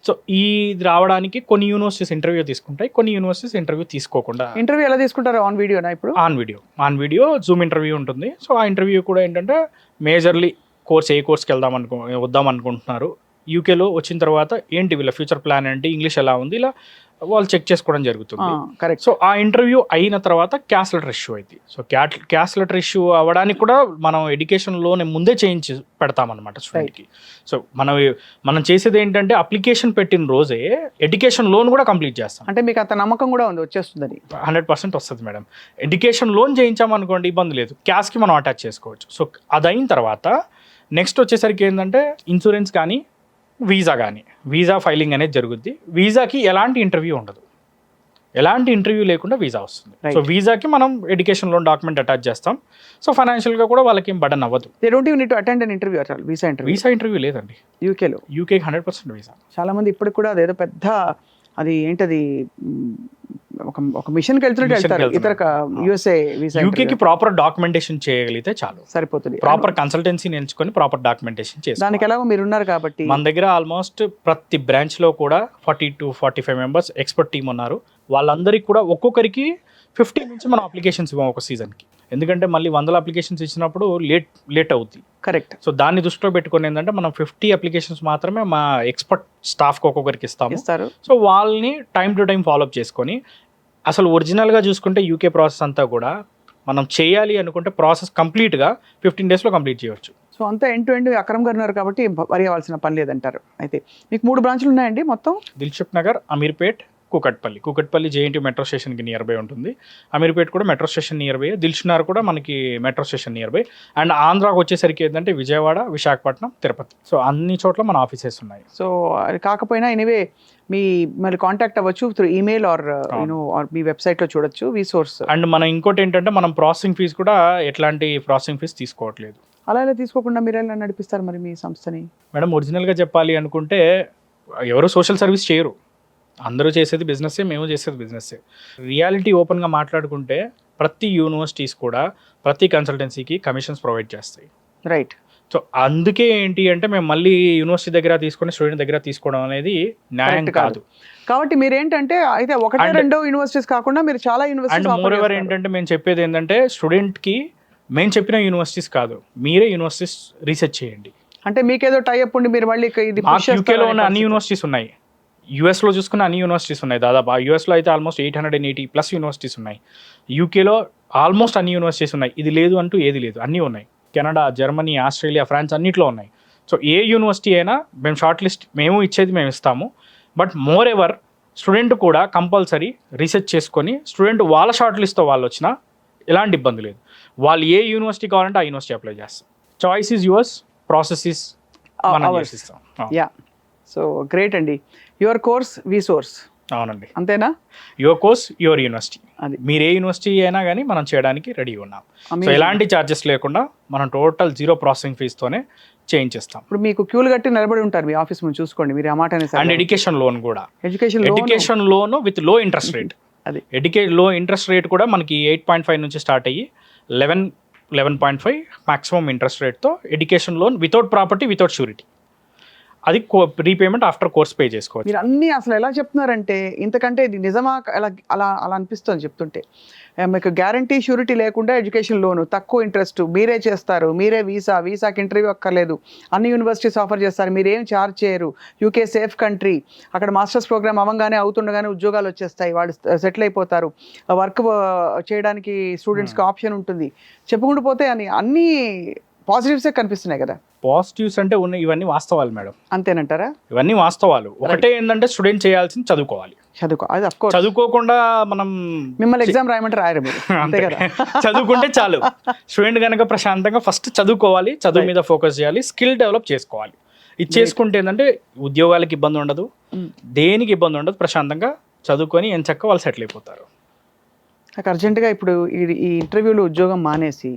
So ఇది రావడానికి కొన్ని యూనివర్సిటీస్ ఇంటర్వ్యూ తీసుకుంటాయి, కొన్ని యూనివర్సిటీస్ ఇంటర్వ్యూ తీసుకోకుండా. ఇంటర్వ్యూ ఎలా తీసుకుంటారు? ఆన్ వీడియోనా? ఇప్పుడు ఆన్ వీడియో జూమ్ ఇంటర్వ్యూ ఉంటుంది. సో ఆ ఇంటర్వ్యూ కూడా ఏంటంటే మేజర్లీ ఏ కోర్స్కి వద్దాం అనుకుంటున్నారు, యూకేలో వచ్చిన తర్వాత ఏంటి వీళ్ళ ఫ్యూచర్ ప్లాన్ ఏంటి, ఇంగ్లీష్ ఎలా ఉంది, ఇలా వాళ్ళు చెక్ చేసుకోవడం జరుగుతుంది. కరెక్ట్. సో ఆ ఇంటర్వ్యూ అయిన తర్వాత క్యాష్ లెటర్ ఇష్యూ అయింది. సో క్యాష్ లెటర్ ఇష్యూ అవ్వడానికి కూడా మనం ఎడ్యుకేషన్ లోన్ ముందే చేయించి పెడతామన్నమాట స్టూడెంట్కి. సో మనం చేసేది ఏంటంటే అప్లికేషన్ పెట్టిన రోజే ఎడ్యుకేషన్ లోన్ కూడా కంప్లీట్ చేస్తాం. అంటే మీకు అంత నమ్మకం కూడా ఉంది వచ్చేస్తుందని? 100% వస్తుంది మేడం. ఎడ్యుకేషన్ లోన్ చేయించామనుకోండి ఇబ్బంది లేదు, క్యాష్కి మనం అటాచ్ చేసుకోవచ్చు. సో అది అయిన తర్వాత నెక్స్ట్ వచ్చేసరికి ఏంటంటే ఇన్సూరెన్స్ కానీ వీసా కానీ, వీసా ఫైలింగ్ అనేది జరుగుద్ది. వీసాకి ఎలాంటి ఇంటర్వ్యూ ఉండదు, ఎలాంటి ఇంటర్వ్యూ లేకుండా వీసా వస్తుంది. సో వీసాకి మనం ఎడ్యుకేషన్ లోన్ డాక్యుమెంట్ అటాచ్ చేస్తాం. సో ఫైనాన్షియల్గా కూడా వాళ్ళకి ఏం బర్డన్ అవ్వదు. They don't even need to attend an interview at all. Visa interview లేదండి యూకేలో. యూకేకి 100% వీసా. చాలా మంది ఇప్పటికి కూడా అదేదో పెద్ద, అది ఏంటది, ఒక మిషన్కి వెళ్తారు ఇతర యూఎస్ఏ వీసా. యూకేకి ప్రాపర్ డాక్యుమెంటేషన్ చేయగలిగితే చాలు, సరిపోతుంది. ప్రాపర్ కన్సల్టెన్సీని ఎంచుకొని ప్రాపర్ డాక్యుమెంటేషన్ చేసి, దానికి ఎలాగో మీరు ఉన్నారు కాబట్టి మన దగ్గర ఆల్మోస్ట్ ప్రతి బ్రాంచ్ లో కూడా 40-45 members ఎక్స్పర్ట్ టీమ్ ఉన్నారు. వాళ్ళందరికీ కూడా ఒక్కొక్కరికి 50 నుంచి మనం అప్లికేషన్స్ ఇవ్వం ఒక సీజన్కి. ఎందుకంటే మళ్ళీ 100 అప్లికేషన్స్ ఇచ్చినప్పుడు లేట్ అవుతుంది. కరెక్ట్. సో దాన్ని దృష్టిలో పెట్టుకుని ఏంటంటే మనం 50 అప్లికేషన్స్ మాత్రమే మా ఎక్స్పర్ట్ స్టాఫ్కి ఒక్కొక్కరికి ఇస్తారు. సో వాళ్ళని టైం టు టైం ఫాలోఅప్ చేసుకొని, అసలు ఒరిజినల్గా చూసుకుంటే యూకే ప్రాసెస్ అంతా కూడా మనం చేయాలి అనుకుంటే ప్రాసెస్ కంప్లీట్గా 15 daysలో కంప్లీట్ చేయవచ్చు. సో అంతా ఎండ్ టు ఎండ్ అక్రమ్ గారు ఉన్నారు కాబట్టి వరి అవ్వాల్సిన పని లేదంటారు. అయితే మీకు 3 బ్రాంచ్లు ఉన్నాయండి మొత్తం? దిల్సుఖ్ నగర్, అమీర్పేట్, కూకట్పల్లి జేఎన్టీ మెట్రో స్టేషన్కి నియర్ బై ఉంటుంది. అమీర్పేట్ కూడా metro station near by, Dilsukh Nagar కూడా మనకి metro station near by. And ఆంధ్రాకి వచ్చేసరికి ఏంటంటే విజయవాడ, విశాఖపట్నం, తిరుపతి. సో అన్ని చోట్ల మన ఆఫీసెస్ ఉన్నాయి. సో అది కాకపోయినా ఎనీవే మరి కాంటాక్ట్ అవ్వచ్చు త్రూ ఈమెయిల్ ఆర్ మీ వెబ్సైట్లో చూడొచ్చు వీసోర్స్. అండ్ మనం ఇంకోటి ఏంటంటే మనం ప్రాసెసింగ్ ఫీజు కూడా ఎట్లాంటి ప్రాసెసింగ్ ఫీజు తీసుకోవట్లేదు. అలా ఎలా తీసుకోకుండా మీరు ఎలా నడిపిస్తారు మరి మీ సంస్థని? మేడం ఒరిజినల్గా చెప్పాలి అనుకుంటే ఎవరు సోషల్ సర్వీస్ చేయరు, అందరూ చేసేది బిజినెస్సే, మేము చేసేది బిజినెస్సే. రియాలిటీ ఓపెన్గా మాట్లాడుకుంటే ప్రతి యూనివర్సిటీస్ కూడా ప్రతి కన్సల్టెన్సీకి కమిషన్స్ ప్రొవైడ్ చేస్తాయి. రైట్. సో అందుకే ఏంటి అంటే మేము మళ్ళీ యూనివర్సిటీ దగ్గర తీసుకొని స్టూడెంట్ దగ్గర తీసుకోవడం అనేది న్యాయం కాదు. కాబట్టి మీరు ఏంటంటే అయితే 1-2 యూనివర్సిటీస్ కాకుండా మీరు చాలా యూనివర్సిటీస్. అండ్ మోర్ ఎవర్ ఏంటంటే మేము చెప్పేది ఏంటంటే స్టూడెంట్కి మేము చెప్పిన యూనివర్సిటీస్ కాదు, మీరే యూనివర్సిటీస్ రీసెర్చ్ చేయండి. అంటే మీకేదో టైఅప్ ఉండి మీరు మళ్ళీ యూకేలో ఉన్న అన్ని యూనివర్సిటీస్ ఉన్నాయి, యూఎస్లో చూసుకున్న అన్ని యూనివర్సిటీస్ ఉన్నాయి. దాదాపు యూఎస్లో అయితే ఆల్మోస్ట్ 880+ యూనివర్సిటీస్ ఉన్నాయి. యూకేలో ఆల్మోస్ట్ అన్ని యూనివర్సిటీస్ ఉన్నాయి. ఇది లేదు అంటూ ఏది లేదు, అన్నీ ఉన్నాయి. కెనడా, జర్మనీ, ఆస్ట్రేలియా, ఫ్రాన్స్ అన్నిట్లో ఉన్నాయి. సో ఏ యూనివర్సిటీ అయినా మేము షార్ట్ లిస్ట్ మేము ఇస్తాము. బట్ మోర్ ఎవర్ స్టూడెంట్ కూడా కంపల్సరీ రీసెర్చ్ చేసుకొని స్టూడెంట్ వాళ్ళ షార్ట్ లిస్ట్తో వాళ్ళు వచ్చినా ఎలాంటి ఇబ్బంది లేదు. వాళ్ళు ఏ యూనివర్సిటీ కావాలంటే ఆ యూనివర్సిటీ అప్లై చేస్తాం. Choice is yours, process is మనం చేసిస్తాం. యా. సో గ్రేట్ అండి. Your course వీసోర్స్. అవునండి, అంతేనా? Your course your university. అది మీరు ఏ యూనివర్సిటీ అయినా కానీ మనం చేయడానికి రెడీ ఉన్నాం. సో ఎలాంటి ఛార్జెస్ లేకుండా మనం టోటల్ 0 ప్రాసెసింగ్ ఫీజుతోనే చేయించేస్తాం. ఇప్పుడు మీకు క్యూలు కట్టి నిలబడి ఉంటారు మీ ఆఫీస్ ముందు, చూసుకోండి మీరు ఆ మాట. అండ్ ఎడ్యుకేషన్ లోన్ కూడా, ఎడ్యుకేషన్ లోన్ విత్ లో ఇంట్రెస్ట్ రేట్. అది లో ఇంట్రెస్ట్ రేట్ కూడా మనకి 8.5 నుంచి స్టార్ట్ అయ్యి 11.5 మాక్సిమం ఇంట్రెస్ట్ రేట్తో education loan without property, without surety. అది రీపేమెంట్ ఆఫ్టర్ కోర్స్ పే చేసుకోవచ్చు. మీరు అన్నీ అసలు ఎలా చెప్తున్నారంటే ఇంతకంటే ఇది నిజమా అలా అలా అలా అనిపిస్తుంది చెప్తుంటే. మీకు గ్యారంటీ షూరిటీ లేకుండా ఎడ్యుకేషన్ లోను, తక్కువ ఇంట్రెస్ట్, మీరే చేస్తారు, మీరే వీసాకి ఇంటర్వ్యూ అక్కర్లేదు, అన్ని యూనివర్సిటీస్ ఆఫర్ చేస్తారు, మీరు ఏం ఛార్జ్ చేయరు, యూకే సేఫ్ కంట్రీ, అక్కడ మాస్టర్స్ ప్రోగ్రామ్ అవ్వగానే అవుతుండగానే ఉద్యోగాలు వచ్చేస్తాయి, వాళ్ళు సెటిల్ అయిపోతారు, వర్క్ చేయడానికి స్టూడెంట్స్కి ఆప్షన్ ఉంటుంది, చెప్పుకుంటూ పోతే అని అన్నీ పాజిటివ్సే కనిపిస్తున్నాయి కదా. పాజిటివ్స్ అంటే ఇవన్నీ వాస్తవాలు మేడం, అంతేనంటారా? ఇవన్నీ వాస్తవాలు. ఒకటే ఏంటంటే స్టూడెంట్ చేయాల్సింది చదువుకోవాలి. అది అఫ్ కోర్స్. చదువుకోకుండా మనం మిమ్మల్ని ఎగ్జామ్ రాయమంటే రాయరు మీరు, అంతే కదా. చదువుకుంటే చాలు. స్టూడెంట్ కనుక ప్రశాంతంగా ఫస్ట్ చదువుకోవాలి, చదువు మీద ఫోకస్ చేయాలి, స్కిల్ డెవలప్ చేసుకోవాలి. ఇది చేసుకుంటే ఏంటంటే ఉద్యోగాలకు ఇబ్బంది ఉండదు, దేనికి ఇబ్బంది ఉండదు, ప్రశాంతంగా చదువుకొని ఎంచక్క వాళ్ళు సెటిల్ అయిపోతారు. నాకు అర్జెంటుగా ఇప్పుడు ఈ ఇంటర్వ్యూలో ఉద్యోగం మానేసి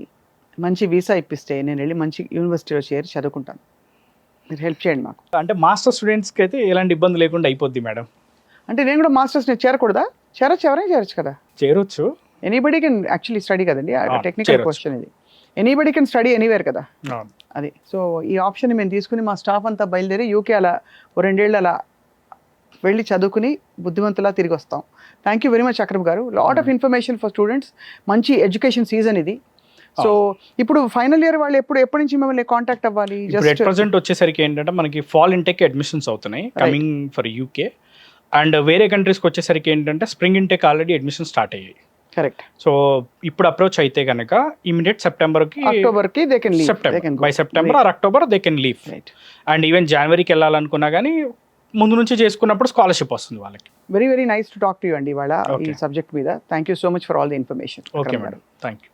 మంచి వీసా ఇప్పిస్తే నేను వెళ్ళి మంచి యూనివర్సిటీలో చేరి చదువుకుంటాను, మీరు హెల్ప్ చేయండి మాకు. అంటే మాస్టర్ స్టూడెంట్స్కి అయితే ఎలాంటి ఇబ్బంది లేకుండా అయిపోద్ది మేడం. అంటే నేను కూడా మాస్టర్స్ నేను చేరకూడదా? ఎవరైనా చేరచ్చు కదా. చేరొచ్చు. ఎనీబడి కెన్ యాక్చువల్లీ స్టడీ కదండి, టెక్నికల్ చేరొచ్చు. క్వశ్చన్ ఇది. ఎనీబడి కెన్ స్టడీ ఎనీవేర్ కదా. అవును. అది సో ఈ ఆప్షన్ మేము తీసుకుని మా స్టాఫ్ అంతా బయలుదేరి యూకే అలా 2 ఏళ్ళు అలా వెళ్ళి చదువుకుని బుద్ధిమంతులా తిరిగి వస్తాం. Thank you very much Akram garu. Lot of information for students. మంచి ఎడ్యుకేషన్ సీజన్ ఇది. సో ఇప్పుడు ఫైనల్ ఇయర్ వాళ్ళు ఎప్పటి నుంచి మిమ్మల్ని కాంటాక్ట్ అవ్వాలి? ఇప్పుడు ఎట్ ప్రజెంట్ వచ్చేసరికి ఏంటంటే మనకి ఫాల్ ఇంటెక్ అడ్మిషన్స్ అవుతున్నాయి కమింగ్ ఫర్ యూకే. అండ్ వేరే కంట్రీస్కి వచ్చేసరికి ఏంటంటే spring intake already admission start అయ్యాయి. కరెక్ట్. సో ఇప్పుడు అప్రోచ్ అయితే కనుక ఇమీడియట్ సెప్టెంబర్కి they can leave. By September or October they can leave. And even జనవరికి వెళ్ళాలనుకున్నా కానీ ముందు నుంచి చేసుకున్నప్పుడు స్కాలర్షిప్ వస్తుంది వాళ్ళకి. Very very nice to talk to you అండి ఇవాళ ఈ సబ్జెక్ట్ మీద. Thank you so much for all the information. Okay madam, thank you.